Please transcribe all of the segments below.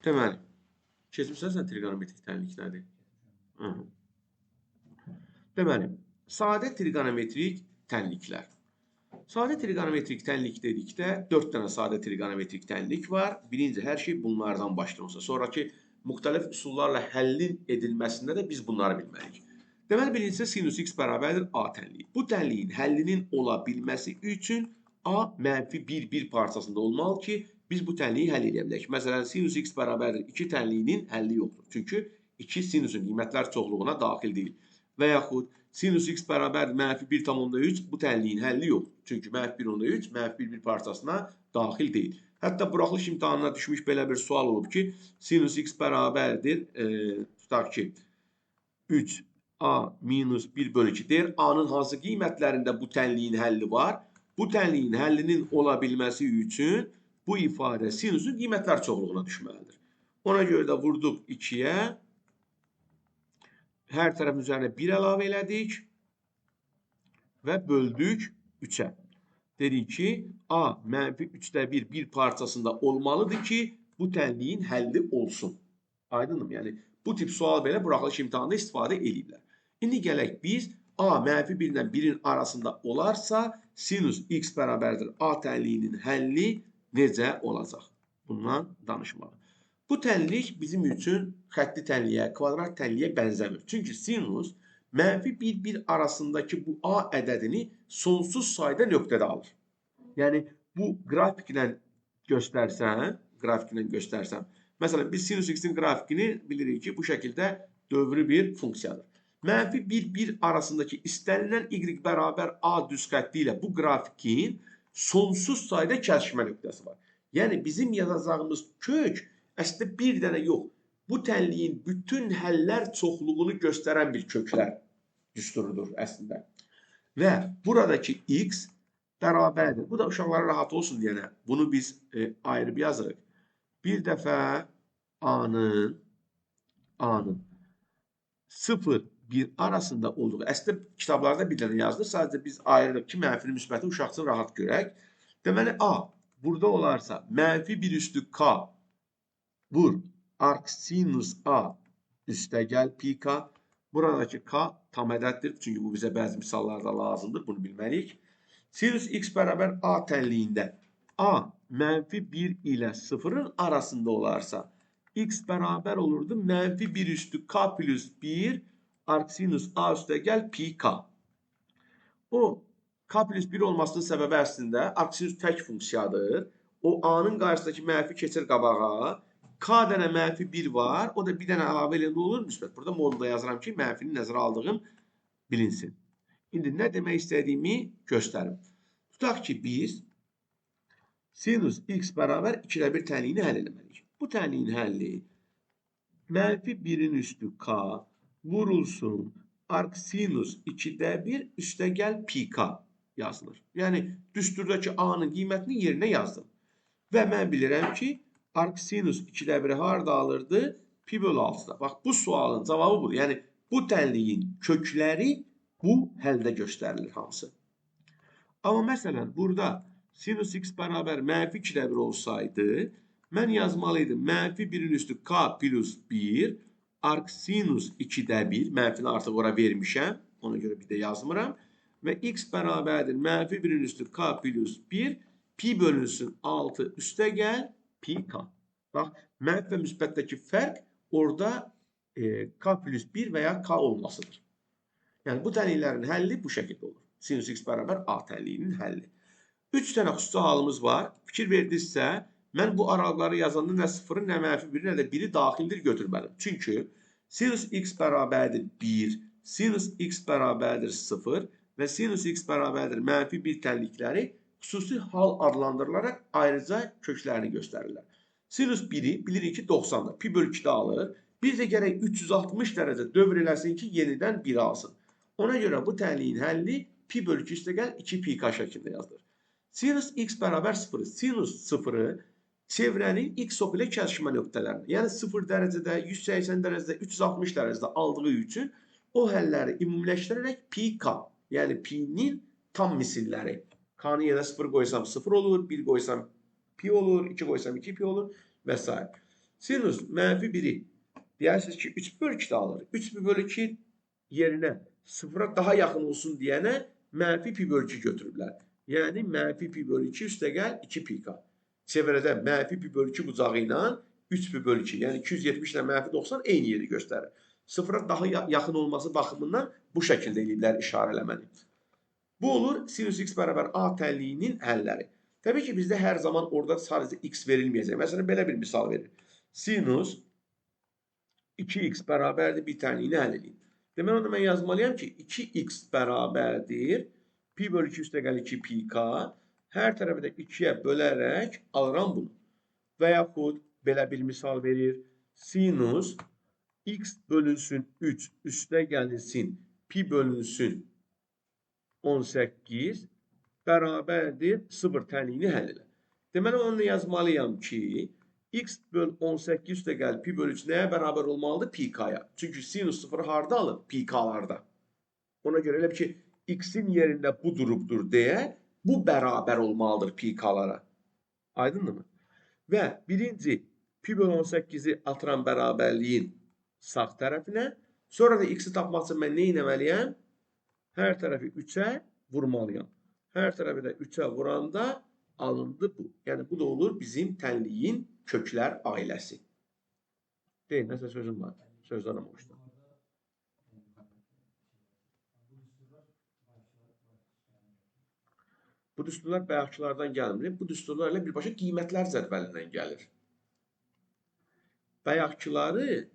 Deməli, keçmişsən trigonometrik tənlikləri. Deməli, sadə trigonometrik tənliklər. Sadə trigonometrik tənlik dedikdə 4 dənə sadə trigonometrik tənlik var. Birinci, hər şey bunlardan başlanırsa. Sonraki müxtəlif üsullarla həllin edilməsində də biz bunları bilməliyik. Deməli, birincisi sinus x bərabərdir A tənliyi. Bu tənliyin həllinin ola bilməsi üçün A mənfi 1 parçasında olmalı ki, biz bu tənliyi həll edə bilək. Məsələn, sinus x bərabərdir 2 tənliyinin həlli yoxdur. Çünki 2 sinusun qiymətlər çoxluğuna daxil deyil. Və yaxud sinus x bərabərdir mənfi 1,3 bu tənliyin həlli yoxdur. Çünki mənfi 1,3 mənfi 1 parçasına daxil deyil. Hətta buraxılış imtahanına düşmüş belə bir sual olub ki, sinus x bərabərdir, tutaq ki, 3a minus 1 bölü 2 deyir. A-nın hansı qiymətlərində bu tənliyin həlli var? Bu tənliyin həllinin ola bilməsi üçün bu ifadə sinusun qiymətlər çoxluğuna düşməlidir. Ona görə də vurduq 2-yə. Hər tərəfin üzərinə 1 əlavə elədik və böldük 3-ə. Dedik ki, A mənfi 3-də 1 parçasında olmalıdır ki, bu tənliyin həlli olsun. Aydındır mı? Yəni, bu tip sual belə buraxılış imtahanında istifadə ediblər. İndi gələk biz A mənfi 1 ilə 1-in arasında olarsa, sinus x bərabərdir A tənliyinin həlli necə olacaq? Bundan danışmalı. Bu tənlik bizim üçün xətti tənliyə, kvadrat tənliyə bənzəmir. Çünki sinus mənfi 1 arasındakı bu A ədədini sonsuz sayda nöqtədə alır. Yəni, bu qrafiklə göstərsəm, məsələn, biz sinus x-in qrafikini bilirik ki, bu şəkildə dövrü bir funksiyadır. Mənfi 1 arasındakı istənilən y bərabər A düz xətti ilə bu qrafikin sonsuz sayda kəsişmə nöqtəsi var. Yəni, bizim yazacağımız kök əslində bir dənə yox. Bu tənliyin bütün həllər çoxluğunu göstərən bir köklər düsturudur əslində. Və buradakı x bərabərdir. Bu da uşaqlara rahat olsun deyənə. Bunu biz ayrı yazırıq. Bir dəfə A-nın 0-1 arasında olduğu. Əslində kitablarda bir dənə yazılır. Sadəcə biz ayırırıq ki, mənfili müsbəti uşaq üçün rahat görək. Deməli A burada olarsa mənfi 1 üstü k vur arc sinus A üstə gəl pi k. Buradakı k tam ədəddir. Çünki bu bizə bəzi misallarda lazımdır. Bunu bilməliyik. Sinus x bərabər A tənliyində A mənfi 1 ilə 0-ın arasında olarsa x bərabər olurdu mənfi 1 üstü k plus 1 arc sinus A üstə gəl pi k. O k plus 1 olmasının səbəbi əslində arc sinus tək funksiyadır. O A-nın qarşısındakı mənfi keçir qabağa. K dənə mənfi 1 var. O da bir dənə əlavə eləyəndə olur müsbət. Burada modda yazıram ki, mənfini nəzərə aldığım bilinsin. İndi nə demək istədiyimi göstərim. Tutaq ki, biz sinus x bərabər 2-də 1 tənliyini həll eləməliyik. Bu tənliyin həlli mənfi 1-in üstü k vurulsun arc sinus 2-də 1 üstə gəl pi k yazılır. Yəni, düsturdakı A-nın qiymətini yerinə yazdım. Və mən bilirəm ki, arc sinus 2-də 1-i harada alırdı? Pi bölü 6-da. Bax, bu sualın cavabı budur. Yəni, bu tənliyin kökləri bu həldə göstərilir hamısı. Amma məsələn, burada sinus x bərabər mənfi 2-də 1 olsaydı, mən yazmalıydım mənfi 1-in üstü k plus 1 arc sinus 2-də 1, mənfini artıq ora vermişəm, ona görə bir də yazmıram. Və x bərabərdir mənfi 1-in üstü k plus 1, pi bölünsün 6 üstə gəl pi k. Bax, mənfi və müsbətdəki fərq orada k plus 1 və ya k olmasıdır. Yəni, bu tənliklərin həlli bu şəkildə olur. Sinus x bərabər A tənliyinin həlli. 3 dənə xüsusi halımız var. Fikir verdinizsə, mən bu aralıqları yazanda nə 0-ı, nə mənfi 1-i, nə də 1-i daxildir götürməliyim. Çünki sinus x bərabərdir 1, sinus x bərabərdir 0 və sinus x bərabərdir mənfi 1 tənlikləri xüsusi hal adlandırılaraq ayrıca köklərini göstərirlər. Sinus 1-i bilirik ki 90-dır. Pi bölü 2-də alır. Bir də gərək 360 dərəcə dövr eləsin ki, yenidən 1 alsın. Ona görə bu tənliyin həlli pi bölü 2 üstə gəl 2 pi k şəklində yazılır. Sinus x bərabər 0. Sinus 0-ı çevrənin x oku ilə kəsişmə nöqtələrini, yəni 0 dərəcədə, 180 dərəcədə, 360 dərəcədə aldığı üçün o həlləri ümumiləşdirərək pi k, yəni pi-nin tam misilləri. K-nı yerə 0 qoysam 0 olur, 1 qoysam pi olur, 2 qoysam 2 pi olur və s. Sinüs mənfi 1-i deyərsiniz ki 3 bölü 2 alır. 3 pi bölü 2 yerinə 0-a daha yaxın olsun deyənə mənfi pi bölü 2 götürürlər. Yəni mənfi pi bölü 2 üstə gəl 2 pika. Çevrədə mənfi pi bölü 2 bucağı ilə 3 pi bölü 2, yəni 270 ilə mənfi 90 eyni yeri göstərir. 0-a daha yaxın olması baxımından bu şəkildə eləyirlər işarələməni. Bu olur sinüs x bərabər a tənliyinin həlləri. Təbii ki, bizdə hər zaman orada sadəcə x verilməyəcək. Məsələn, belə bir misal verir. Sinus 2x bərabərdir bir tənliyini həll edin. Deməli, onu mən yazmalıyam ki, 2x bərabərdir pi bölü 2 üstə gəl 2 pi k. Hər tərəfi də 2-yə bölərək alıram bunu. Və yaxud belə bir misal verir. Sinus x bölünsün 3 üstə gəlinsin pi bölünsün 18 bərabərdir 0 tənliyini həll elə. Deməli, onu yazmalıyam ki, x böl 18 üstə gəl pi bölü 3 nəyə bərabər olmalıdır? Pi k-ya. Çünki sinus 0 harda alır? Pi k-larda. Ona görə elə ki, x-in yerində bu durubdur deyə, bu bərabər olmalıdır pi k-lara. Aydındır mı? Və birinci pi böl 18-i atıram bərabərliyin sağ tərəfinə. Sonra da x-i tapmaq üçün mən nə etməliyəm? Hər tərəfi 3-ə vurmalıyam. Hər tərəfi də 3-ə vuranda alındı bu. Yəni, bu da olur bizim tənliyin köklər ailəsi. Deyil, nəsə sözüm var. Söz aramamışdım. Bu düsturlar bayaqçılardan gəlmir. Bu düsturlar ilə birbaşa qiymətlər cədvəlindən gəlir. Bayaqçıları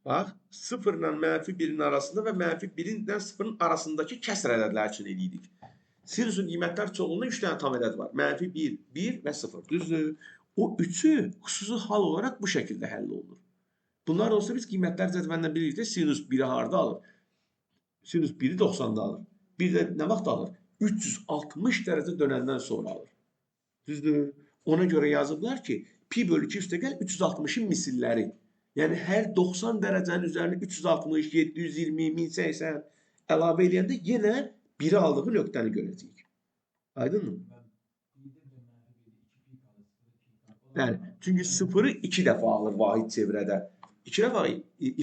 bax, 0 ilə mənfi 1-in arasında və mənfi 1-in ilə 0-ın arasındakı kəsr ədədlər üçün eləyirik. Sinusun qiymətlər çoxluğunda 3 dənə tam ədəd var. Mənfi 1, 1 və 0. Düzdür? O 3-ü xüsusi hal olaraq bu şəkildə həll olunur. Bunlar olsa biz qiymətlər cədvəlindən bilirik. Sinus 1-i harda alır? Sinus 1-i 90-da alır. Bir də nə vaxt alır? 360 dərəcə dönəndən sonra alır. Düzdür? Ona görə yazıblar ki, pi bölü 2 üstə gəl 360-ın misilləri. Yəni, hər 90 dərəcənin üzərinə 360, 720, 1080 əlavə edəndə yenə 1-i aldığı nöqtəni görəcəyik. Aydın mı? Bəli, çünki 0-ı 2 dəfə alır vahid çevrədə. 2 dəfə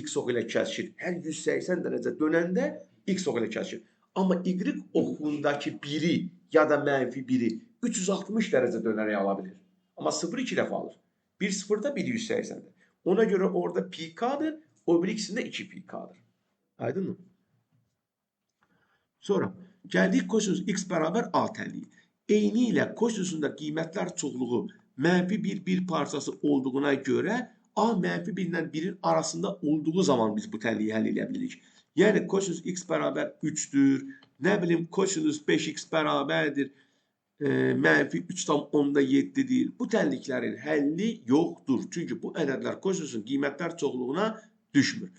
x ox ilə kəsişir. Hər 180 dərəcə dönəndə x ox ilə kəsişir. Amma y oxundakı 1-i ya da mənfi 1-i 360 dərəcə dönərək ala bilir. Amma 0-ı 2 dəfə alır. 1 0-da, 1 180-dir. Ona görə orada pi k-dır, o bir ikisində 2 pi k-dır. Aydın mı? Sonra gəldik kosinus x bərabər a tənliyi. Eyni ilə kosinusunda qiymətlər çoxluğu mənfi 1 parçası olduğuna görə a mənfi 1 ilə 1-in arasında olduğu zaman biz bu tənliyi həll edə bilirik. Yəni kosinus x bərabər 3-dür. Nə bilim kosinus 5x bərabərdir. Mənfi 3,7-dir. Bu tənliklərin həlli yoxdur. Çünki bu ədədlər kosinusun qiymətlər çoxluğuna düşmür.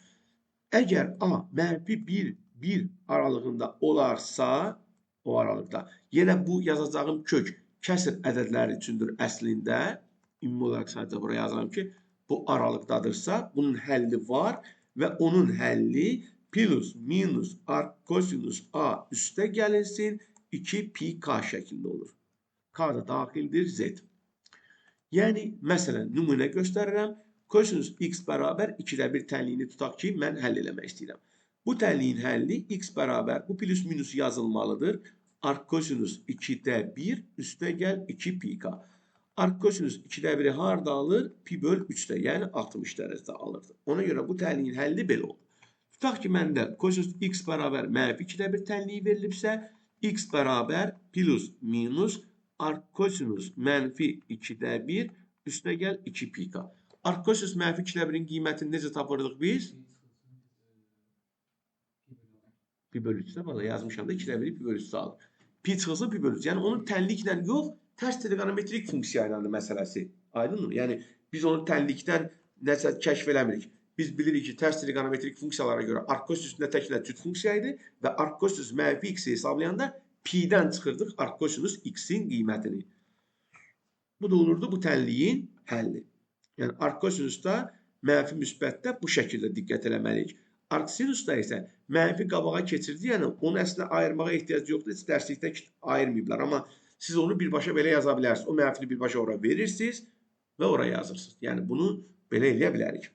Əgər a mənfi 1 aralığında olarsa, o aralıqda, yenə bu yazacağım kök kəsr ədədləri üçündür əslində. Ümumi olaraq sadəcə buraya yazalım ki, bu aralıqdadırsa, bunun həlli var və onun həlli plus minus arc kosinus a üstə gəlinsin 2 pi k şəklində olur. K da daxildir z. Yəni, məsələn, nümunə göstərirəm. Kosinus x bərabər 2-də 1 tənliyini tutaq ki, mən həll eləmək istəyirəm. Bu tənliyin həlli x bərabər, bu plus minus yazılmalıdır. Arc kosinus 2-də 1 üstə gəl 2 pi k. Arc kosinus 2-də 1-i harada alır? Pi böl 3-də, yəni 60 dərəcədə alırdı. Ona görə bu tənliyin həlli belə olur. Tutaq ki, məndə kosinus x bərabər mənfi 2-də 1 tənliyi verilibsə, x bərabər plus minus arc kosinus mənfi 2-də 1 üstə gəl 2 pi k. Arc kosinus mənfi 2-də 1-in qiymətini necə tapırdıq biz? Pi bölü 3-də bana yazmışam da 2-də 1-i pi bölü 3-də alır. Pi çıxılsın pi bölü 3. Yəni onun tənliklə yox, tərs trigonometrik funksiya ilədir məsələsi. Aydın mı? Yəni biz onu tənlikdən nəsə kəşf eləmirik. Biz bilirik ki, tərs trigonometrik funksiyalara görə arc kosinusunda təklə cüt funksiya idi və arc kosinus mənfi x-i hesablayanda pi-dən çıxırdıq arc kosinus x-in qiymətini. Bu da olurdu bu tənliyin həlli. Yəni arc kosinusda mənfi müsbətdə bu şəkildə diqqət eləməliyik. Arc sinusda isə mənfi qabağa keçirdi, yəni onu əslində ayırmağa ehtiyac yoxdur, heç dərslikdə ayırmayıblar. Amma siz onu birbaşa belə yaza bilərsiniz. O mənfini birbaşa ora verirsiniz və ora yazırsınız. Yəni bunu Belə eləyə bilərik.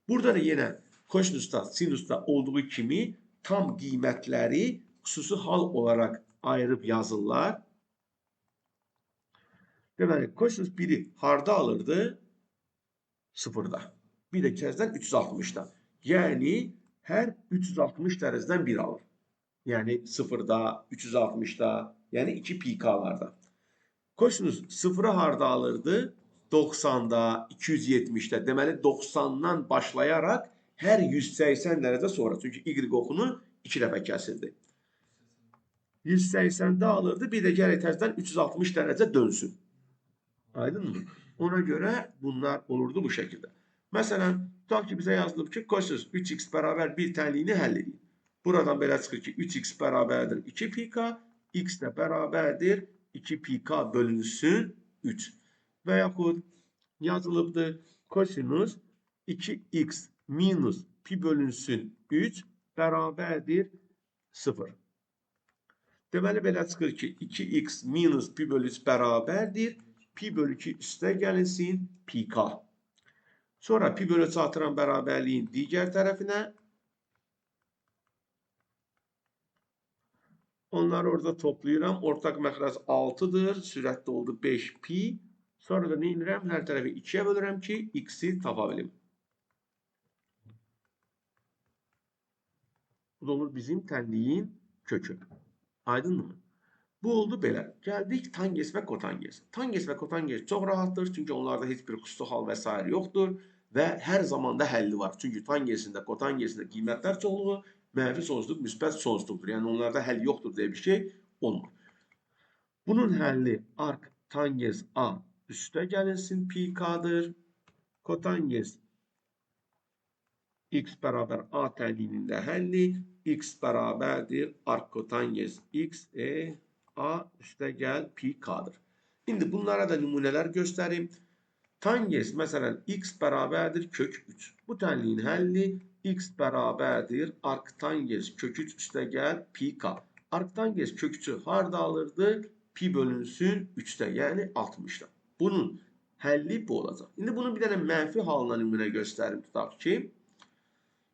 Burada da yenə kosinusda, sinusda olduğu kimi tam qiymətləri xüsusi hal olaraq ayırıb yazırlar. Deməli, kosinus 1'i harda alırdı? Sıfırda. Bir də kəzdən 360'da. Yəni, hər 360 dərəcədən 1 alır. Yəni, sıfırda, 360'da, yəni 2 pk'larda. Kosinus 0'ı harda alırdı? 90'da, 270'də. Deməli, 90'dan başlayaraq hər 180 dərəcə sonra. Çünki y oxunu 2 dəfə kəsildi. 180'də alırdı. Bir də gələk təzədən 360 dərəcə dönsün. Aydın mı? Ona görə bunlar olurdu bu şəkildə. Məsələn, tutaq ki, bizə yazılıb ki, kosinus 3x bərabər 1 tənliyini həll edin. Buradan belə çıxır ki, 3x bərabərdir 2 pk, x də bərabərdir 2 pk bölünsün 3. Və yaxud yazılıbdır kosinus 2x minus pi bölünsün 3 bərabərdir 0. Deməli, belə çıxır ki, 2x minus pi bölü 3 bərabərdir pi bölü 2 üstə gəlinsin pk. Sonra pi bölü 3 atıram bərabərliyin digər tərəfinə. Onları orada toplayıram. Ortaq məxrəc 6'dır. Sürətdə oldu 5 pi. Sonra da nə edirəm? Hər tərəfi 2'yə bölürəm ki, x'i tapa bilim. Bu da olur bizim tənliyin kökü. Aydınmı? Bu oldu belə. Gəldik tangens və kotangens. Tangens və kotangens çox rahatdır. Çünki onlarda heç bir xüsusi hal və s. yoxdur. Və hər zamanda həlli var. Çünki tangensində, kotangensində qiymətlər çoxluğu mənfi sonsuzluq, müsbət sonsuzluqdur. Yəni onlarda həll yoxdur deyə bir şey olmur. Bunun həlli arc tangens A üstə gəlinsin pk'dır. Kotangens x bərabər A tənliyinin də həlli x bərabərdir arc kotangens x A üstə gəl pk'dır. İndi bunlara da nümunələr göstərim. Tangens, məsələn, x bərabərdir kök 3. Bu tənliyin həlli x bərabərdir arc tangens kök 3 üstə gəl pk. Arc tangens kök 3'ü harda alırdı? Pi bölünsün 3'də, yəni 60'da. Bunun həlli bu olacaq. İndi bunun bir dənə mənfi halına nümunə göstərim. Tutaq ki,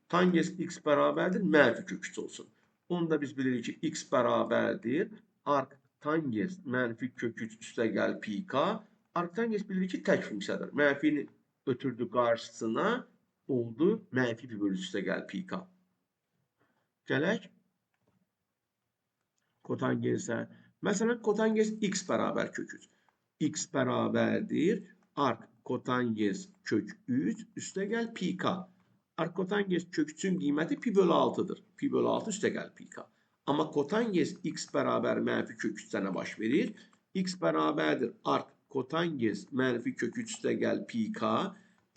tangens x bərabərdir mənfi kök 3 olsun. Onda biz bilirik ki, x bərabərdir arc tangens mənfi kök 3 üstə gəl pk. Arc tangens bilirik ki, tək funksiyadır. Mənfini ötürdü qarşısına, oldu mənfi pi bölü 3 üstə gəl pk. Gələk kotangensə. Məsələn, kotangens x bərabər kök 3. X bərabərdir arc kotangens kök 3 üstə gəl pk. Arc kotangens kök 3'ün qiyməti pi bölü 6'dır. Pi bölü 6 üstə gəl pk. Amma kotangens x bərabər mənfi kök 3 sənə baş verir. X bərabərdir arc kotangens mənfi kök 3 üstə gəl pk.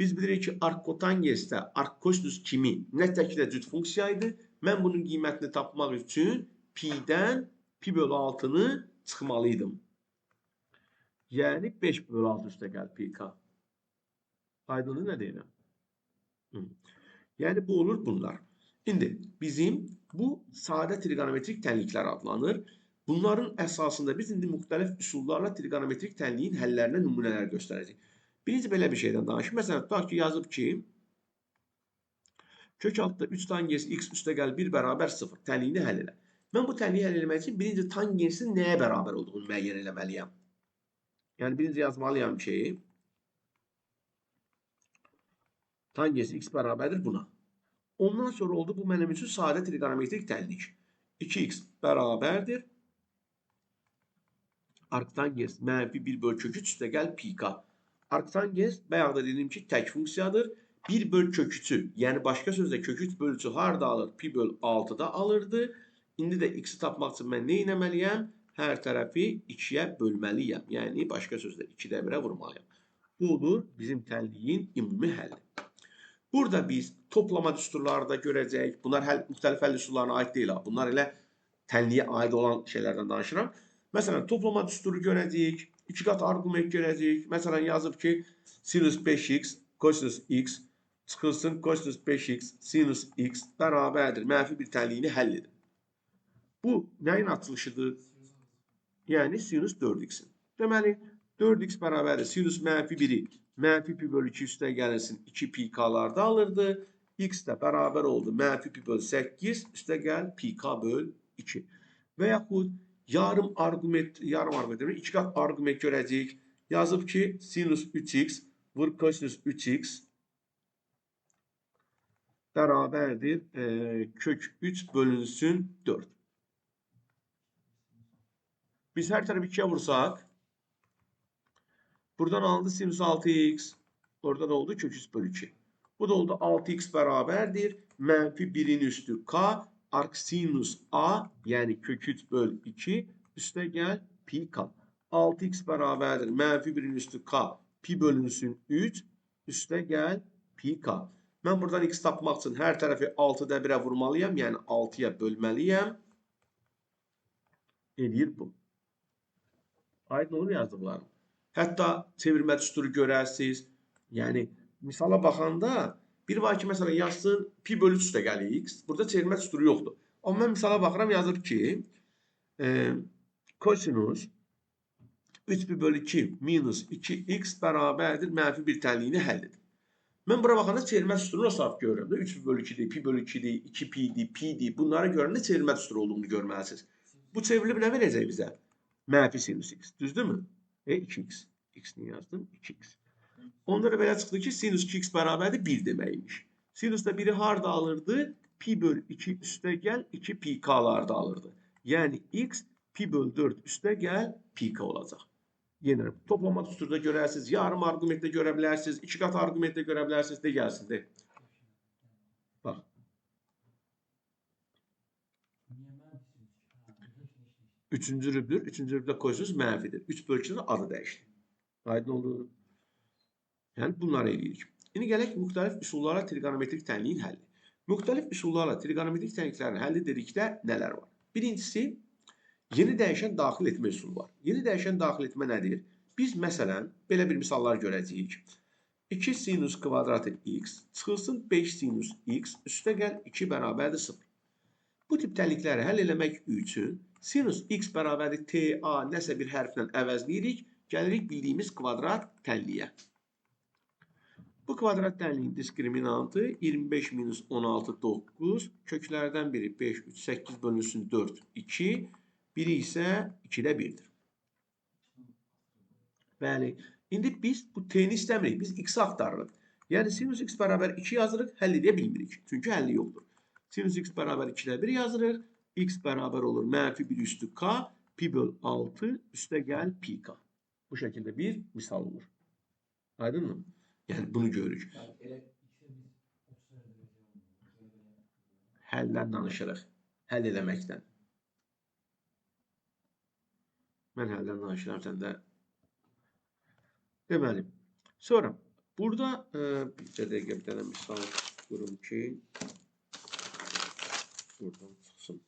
Biz bilirik ki, arc kotangensdə arc kosinus kimi nə təklə cüt funksiyaydı. Mən bunun qiymətini tapmaq üçün pi'dən pi bölü 6'nı çıxmalıydım. Yəni 5 bölü 6 üstə gəl pk. Aydındır nə deyirəm? Yəni bu olur bunlar. İndi bizim bu sadə trigonometrik tənliklər adlanır. Bunların əsasında biz indi müxtəlif üsullarla trigonometrik tənliyin həllərinə nümunələr göstərəcəyik. Birinci belə bir şeydən danışım. Məsələn, tutaq ki, yazıb ki, kök altda 3 tangens x üstə gəl 1 bərabər 0 tənliyini həll elə. Mən bu tənliyi həll eləmək üçün birinci tangensin nəyə bərabər olduğunu müəyyən eləməliyəm. Yəni birinci yazmalıyam ki, tangens x bərabərdir buna. Ondan sonra oldu bu mənim üçün sadə trigonometrik tənlik. 2x bərabərdir arc tangens mənfi 1 bölü kök 3 üstə gəl pk. Arc tangens bayaq da dedim ki, tək funksiyadır. 1 bölü kök 3'ü, yəni başqa sözlə kök 3 bölü 3'ü harda alır? Pi bölü 6'da alırdı. İndi də x'i tapmaq üçün mən nə etməliyəm? Hər tərəfi 2'yə bölməliyəm. Yəni başqa sözlə 2'də 1'ə vurmalıyam. Bu olur bizim tənliyin ümumi həlli. Burada biz toplama düsturları da görəcəyik. Bunlar müxtəlif həll üsullarına aid deyil. Bunlar elə tənliyə aid olan şeylərdən danışıram. Məsələn, toplama düsturu görəcəyik. 2 qat arqument görəcəyik. Məsələn, yazıb ki, sinus 5x, kosinus x çıxılsın kosinus 5x, sinus x bərabərdir. Mənfi bir tənliyini həll edin. Bu nəyin açılışıdır? Yəni sinus 4x'in. Deməli, 4x bərabərdir sinus mənfi 1'i Mənfi pi bölü 2 üstə gəlirsin 2 pi k'larda alırdı. X də bərabər oldu. Mənfi pi bölü 8 üstə gəl pi k bölü 2. Və yaxud yarım arqument, iki qat arqument görəcəyik. Yazıb ki, sinus 3x vur kosinus 3x bərabərdir kök 3 bölünsün 4. Biz hər tərəfi 2'ye vursaq, buradan aldı sinüs 6x, orada da oldu kök 3 bölü 2. Bu da oldu 6x bərabərdir. Mənfi 1'in üstü k, arc sinüs a, yəni kök 3 bölü 2, üstə gəl pi k. 6x bərabərdir. Mənfi 1'in üstü k, pi bölünsün 3, üstə gəl pi k. Mən buradan x tapmaq üçün hər tərəfi 6'da 1'ə vurmalıyam, yəni 6'ya bölməliyəm. Edir bu. Aydın olur yazdıqlarım. Hətta çevirmə düsturu görərsiniz. Yəni, misala baxanda bir var ki, məsələn, yazsın pi bölü 3 üstə gəlir x. Burada çevirmə düsturu yoxdur. Amma mən misala baxıram, yazır ki, kosinus 3 pi bölü 2 minus 2x bərabərdir mənfi bir tənliyini həll edir. Mən bura baxanda çevirmə düsturunu o saat görürəm. 3 pi bölü 2'dir, pi bölü 2'dir, 2 pi'dir, pi'dir. Bunları görəndə çevirmə düsturu olduğunu görməlisiniz. Bu çevrilib nə verəcək bizə? Mənfi sinüs x. Düzdürmü? 2x. X-ni yazdım. 2x. Onda da belə çıxdı ki, sinüs 2x bərabərdir 1 deməkmiş. Sinüs də 1'i harda alırdı? Pi bölü 2 üstə gəl 2 pi k'larda alırdı. Yəni x pi bölü 4 üstə gəl pi k olacaq. Yenə toplama düsturda görərsiniz, yarım arqumentdə görə bilərsiniz, 2 qat arqumentdə görə bilərsiniz, de gəlsin, de. Bax. Üçüncü rübdür. Üçüncü rübdə koysunuz mənfidir. 3 bölü 2'də adı dəyişdi. Aydın oldu. Yəni bunları eləyirik. İndi gələk müxtəlif üsullarla trigonometrik tənliyin həlli. Müxtəlif üsullarla trigonometrik tənliklərin həlli dedikdə nələr var? Birincisi, yeni dəyişən daxil etmə üsulu var. Yeni dəyişən daxil etmə nədir? Biz məsələn, belə bir misallar görəcəyik. 2 sinus kvadratı x çıxılsın 5 sinus x üstə gəl 2 bərabərdir 0. Bu tip tənlikləri həll eləmək üçün sinus x bərabərdir ta nəsə bir hərflə əvəzləyirik, gəlirik bildiyimiz kvadrat tənliyə. Bu kvadrat tənliyin diskriminantı 25 minus 16 9, köklərdən biri 5 3 8 bölünsün 4 2, biri isə 2'də 1'dir. Bəli, indi biz bu t'ni istəmirik, biz x'i axtarırıq. Yəni sinus x bərabər 2 yazırıq, həll edə bilmirik, çünki həlli yoxdur. Sinus x bərabər 2'də 1 yazırıq. X bərabər olur mənfi 1 üstü k, pi böl 6 üstə gəl pi k. Bu şəkildə bir misal olur. Aydın mı? Yəni bunu görürük. Həldən danışırıq. Həll eləməkdən. Mən həldən danışıram, sən də. Deməli. Sonra burada bir dəqiqə bir dənə misal kurum ki buradan çıxsın.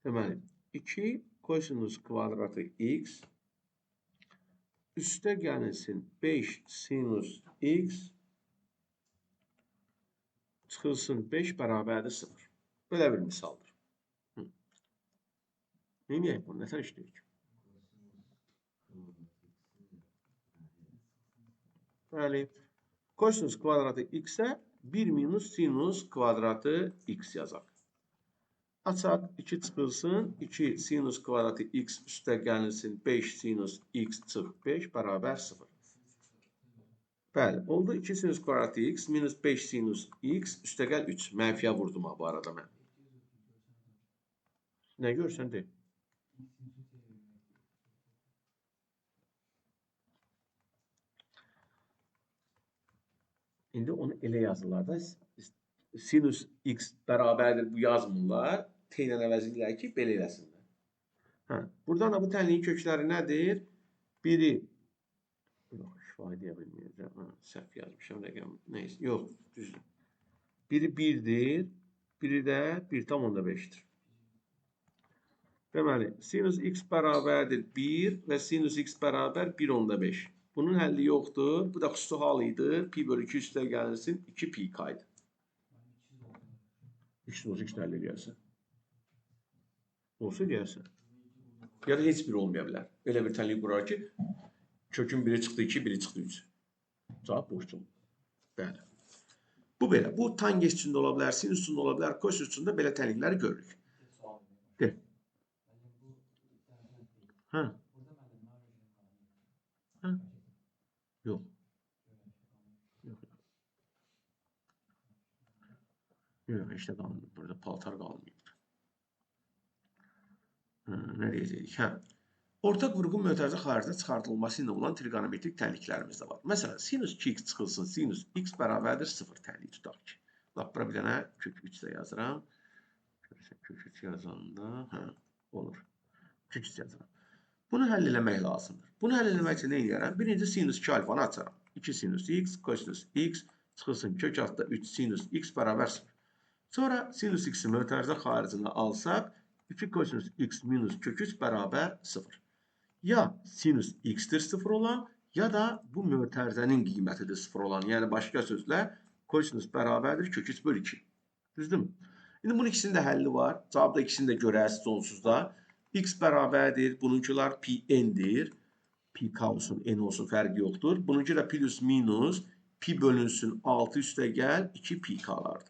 Deməli, 2 kosinus kvadratı x üstə gəlsin 5 sinus x çıxılsın 5 bərabərdir 0. Belə bir misaldır. Neyək bunu? Nətər işləyirik? Bəli, kosinus kvadratı x-ə 1 minus sinus kvadratı x yazaq. Açaq 2 çıxılsın, 2 sinus kvadratı x üstə gəlsin 5 sinus x çıx 5 bərabər 0. Bəli, oldu 2 sinus kvadratı x minus 5 sinus x üstə gəl 3. Mənfiyə vurdum bu arada mən. Nə görsən de? İndi onu elə yazılarda sinus x bərabərdir bu yazmırlar. T ilə əvəz edirlər ki, belə eləsinlər. Hə, buradan da bu tənliyin kökləri nədir? Biri şifahi deyə bilməyəcəm. Hə, səhv yazmışam rəqəm. Neyse, yox, düzdür. Biri 1'dir, biri də 1,5'dir. Deməli, sinus x bərabərdir 1 və sinus x bərabər 1,5. Bunun həlli yoxdur. Bu da xüsusi hal idi. Pi bölü 2 üstə gəlsin 2 pi kaydı. X olsa x həlli eləyərsən. Olsa eləyərsən. Ya da heç biri olmaya bilər. Elə bir tənlik qurar ki, kökün biri çıxdı 2, biri çıxdı 3. Cavab boşdur. Bəli. Bu belə. Bu tangens üçün də ola bilər, sinus üçün də ola bilər, kosinus üçün də belə tənlikləri görürük. De. Hə. Hə. Yox. Yox, işte qalmıyor. Burada paltar qalmıyor. Nə deyəcəyik? Hə. Ortaq vurğun mötərizə xaricdə çıxartılması ilə olan trigonometrik tənliklərimiz də var. Məsələn, sinus 2x çıxılsın, sinus x bərabərdir 0 tənliyi tutaq ki. Lap bura bir dənə kök 3 də yazıram. Kök 3 yazanda, hə, olur. Kök 3 yazıram. Bunu həll eləmək lazımdır. Bunu həll eləmək üçün nə edərəm? Birinci sinus 2 alfanı açaram. 2 sinus x, kosinus x çıxılsın kök altda 3 sinus x bərabər 0. Sonra sinus x-i mötərizə xaricinə alsaq, 2 kosinus x minus kök 3 bərabər 0. Ya sinus x-dir 0 olan, ya da bu mötərizənin qiymətidir 0 olan. Yəni, başqa sözlə, kosinus bərabərdir kök 3 bölü 2. Düzdür mü? İndi bunun ikisinin də həlli var. Cavabda ikisini də görərsiniz onsuzda. X bərabərdir, bununkiler pi n'dir. Pi k olsun, n olsun, fərqi yoxdur. Bununki də plus minus, pi bölünsün 6 üstə gəl, 2 pi k'lardır.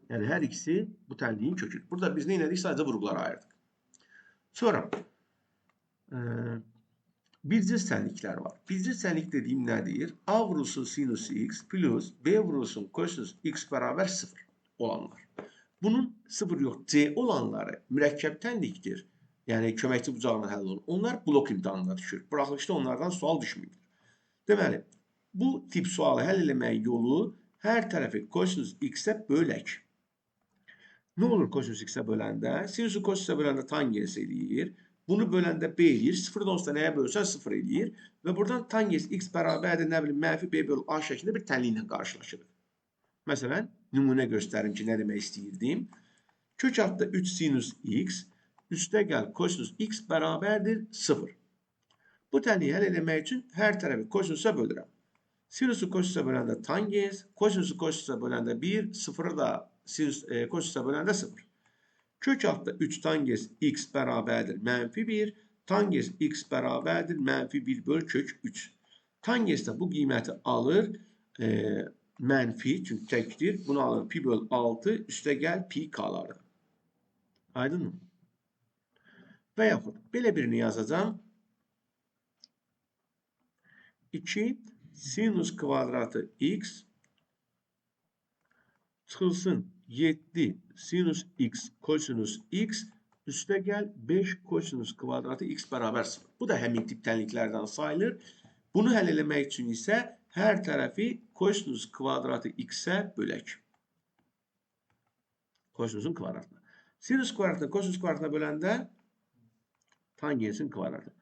Yəni, hər ikisi bu tənliyin köküdür. Burada biz nə elədik? Sadəcə vurğuları ayırdıq. Sonra, bircil tənliklər var. Bircil tənlik dediyim nədir? A vurulsun sinus x plus B vurulsun kosinus x bərabər 0 olanlar. Bunun 0 yox, C olanları mürəkkəb tənlikdir. Yəni, köməkçi bucağına həll olunur. Onlar blok imtahanına düşür. Buraxılışda onlardan sual düşmür. Deməli, bu tip sualı həll eləməyin yolu hər tərəfi kosinus x-ə bölək. Nə olur kosinus x-ə böləndə? Sinusu kosinus'a böləndə tangens eləyir. Bunu böləndə b eləyir. 0-dan onsuz nəyə bölsən 0 eləyir. Və buradan tangens x bərabərdir, nə bilim, mənfi b bölü a şəklində bir tənliklə qarşılaşırıq. Məsələn, nümunə göstərim ki, nə demək istəyirdim. Kök altda 3 sinus x, üstə gəl kosinus x bərabərdir 0. Bu tənliyi həll eləmək üçün hər tərəfi kosinus'a bölürəm. Sinusu kosinus'a böləndə tangens, kosinusu kosinus'a böləndə 1, 0'ı da kosinus'a böləndə 0. Kök altda 3 tangens x bərabərdir mənfi 1, tangens x bərabərdir mənfi 1 böl kök 3. Tangens də bu qiyməti alır, mənfi, çünki təkdir, bunu alır pi böl 6, üstə gəl pi k'lardır. Aydın mı? Və yaxud, belə birini yazacağım. 2 sinus kvadratı x çıxılsın 7 sinus x kosinus x üstə gəl 5 kosinus kvadratı x bərabər 0. Bu da həmin tip tənliklərdən sayılır. Bunu həll eləmək üçün isə hər tərəfi kosinus kvadratı x-ə bölək. Kosinusun kvadratına. Sinus kvadratını kosinus kvadratına böləndə tangensin kvadratı.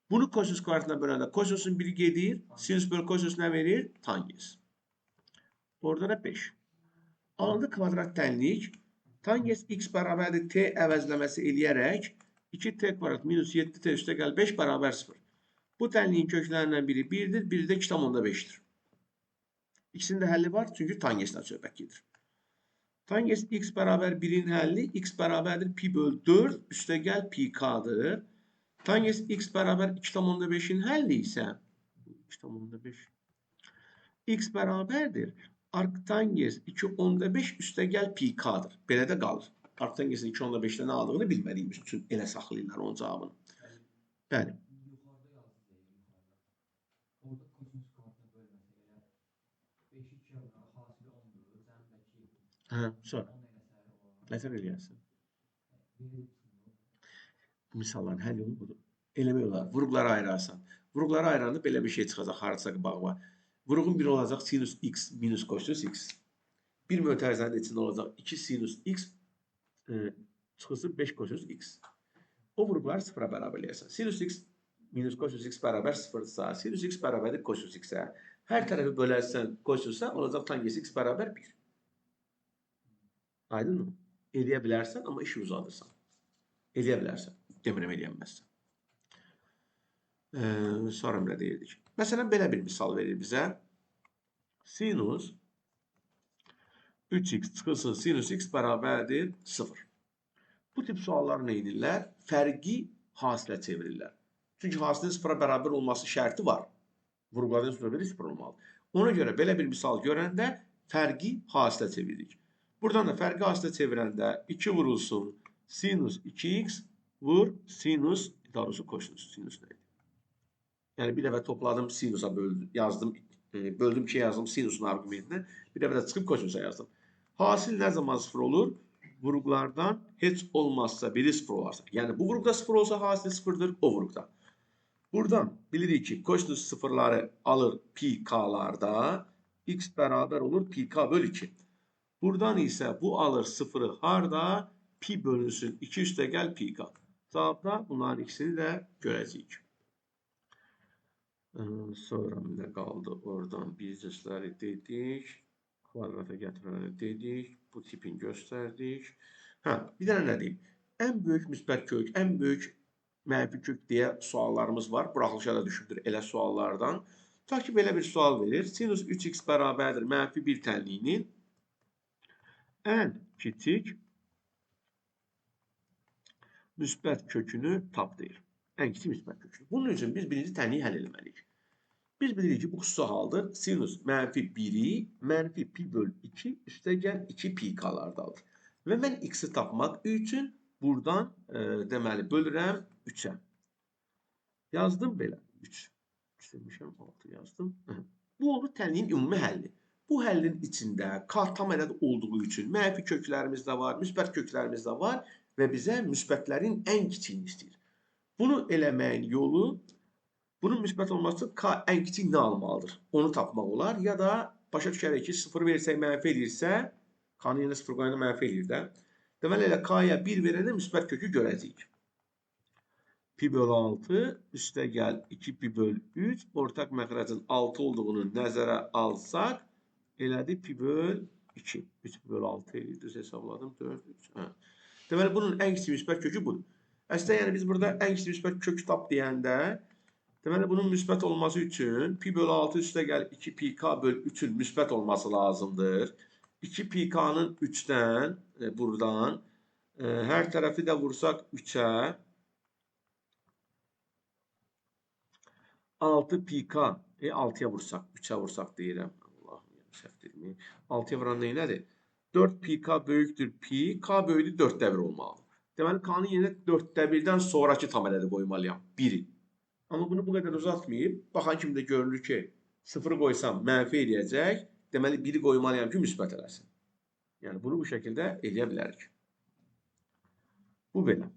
Bunu kosinus kvadratına böləndə kosinusun biri gedir. Sinus bölü kosinus nə verir? Tangens. Orada da 5. Alındı kvadrat tənlik. Tangens x bərabərdir t əvəzləməsi eləyərək 2t kvadrat minus 7t üstə gəl 5 bərabər 0. Bu tənliyin köklərindən biri 1'dir, biri də 2,5'dir. İkisinin də həlli var, çünki tangesdən söhbət gedir. Tangens x bərabər 1'in həlli x bərabərdir pi böl 4 üstə gəl pi k'dır. Tangens x bərabər 2,5'in həlli isə 2,5 x bərabərdir. Arctangens 2,5 üstə gəl pi k'dır. Belə də qalır. Arctangensin 2,5'də nə aldığını bilmədiyimiz üçün elə saxlayırlar onun cavabını. Bəli. Hə, sonra. Nətər eləyərsən? Bu misalların həll yolu budur. Eləmək olar. Vurğuları ayırarsan. Vurğuları ayıranda belə bir şey çıxacaq. Harca bağma. Vuruğun 1 olacaq sinus x minus kosinus x. Bir mötərizənin içində olacaq 2 sinus x çıxısı 5 kosinus x. O vuruqları sıfıra bərabər eləyərsən. Sinus x minus kosinus x bərabər sıfırdırsa, sinus x bərabərdir kosinus x-ə. Hər tərəfi bölərsən kosinusa, olacaq tangent x bərabər 1. Aydın mı? Eləyə bilərsən, amma işi uzadırsan. Eləyə bilərsən. Demirəm eləyənməzsən. Sonra nə deyirdik? Məsələn, belə bir misal verir bizə. Sinus 3x çıxılsın sinus x bərabərdir 0. Bu tip suallar nə edirlər? Fərqi hasilə çevirirlər. Çünki hasilin sıfıra bərabər olması şərti var. Vuruqların üstünə sıfır olmalıdır. Ona görə belə bir misal görəndə fərqi hasilə çeviririk. Buradan da fərqi hasilə çevirəndə 2 vurulsun sinus 2x vur sinus doğrusu kosinus. Sinus neydi? Yəni bir dəfə topladım sinusa böldüm, yazdım, böldüm 2'ye yazdım sinusun arqumentinə, bir dəfə də çıxıb kosinusa yazdım. Hasil nə zaman sıfır olur? Vuruqlardan heç olmazsa biri sıfır olarsa. Yəni bu vuruqda sıfır olsa hasil sıfırdır o vuruqda. Buradan bilirik ki kosinus sıfırları alır pi k'larda x bərabər olur pi k bölü 2. Buradan isə bu alır sıfırı harda? Pi bölünsün 2 üstə gəl pi k. Cavabda bunların ikisini də görəcəyik. Sonra nə qaldı? Oradan biznesləri dedik. Kvadrata gətirəni dedik. Bu tipini göstərdik. Bir dənə nə deyim? Ən böyük müsbət kök, ən böyük mənfi kök deyə suallarımız var. Buraxılışa da düşübdür elə suallardan. Ta ki belə bir sual verir. Sinus 3x bərabərdir mənfi 1 tənliyinin ən kiçik müsbət kökünü tap deyir. Ən kiçik müsbət kökünü. Bunun üçün biz birinci tənliyi həll etməliyik. Biz bilirik ki bu xüsusi haldır. Sinus mənfi 1'i mənfi pi böl 2 üstə gəl 2 pi k'lardadır. Və mən x'i tapmaq üçün buradan deməli bölürəm 3'ə. Yazdım belə 3. İstəmişəm 6 yazdım. Bu olur tənliyin ümumi həlli. Bu həllin içində k tam ədəd olduğu üçün mənfi köklərimiz də var, müsbət köklərimiz də var və bizə müsbətlərin ən kiçiyini istəyir. Bunu eləməyin yolu bunun müsbət olması k ən kiçik nə almalıdır? Onu tapmaq olar ya da başa düşərək ki 0 versək mənfi edirsə k-nı yenə 0 qoyanda mənfi edir də. Deməli elə k-ya 1 verəndə müsbət kökü görəcəyik. Pi bölü 6 üstə gəl 2 pi bölü 3 ortaq məxrəcin 6 olduğunu nəzərə alsaq elədi pi bölü 2. 3 pi bölü 6 edir. Düz hesabladım. 4, 3. Deməli bunun ən kiçik müsbət kökü budur. Əslində yəni biz burada ən kiçik müsbət kökü tap deyəndə deməli bunun müsbət olması üçün pi bölü 6 üstə gəl 2 pi k bölü 3'ün müsbət olması lazımdır. 2 pi k'nın 3'dən buradan hər tərəfi də vursaq 3'ə 6 pi k 6'ya vursaq 3'ə vursaq deyirəm. Allahım səhvdirmi? 6'ya vuran nədir? 4 pi k böyükdür pi k böyüdür 4'də 1 olmalıdır. Deməli k'nı yenə 4'də 1'dən sonraki tam ədədi qoymalıyam 1'i. Amma bunu bu qədər uzatmayıb, baxan kimi də görünür ki, 0'ı qoysam mənfi eləyəcək, deməli 1'i qoymalıyam ki, müsbət eləsin. Yəni bunu bu şəkildə eləyə bilərik. Bu belə.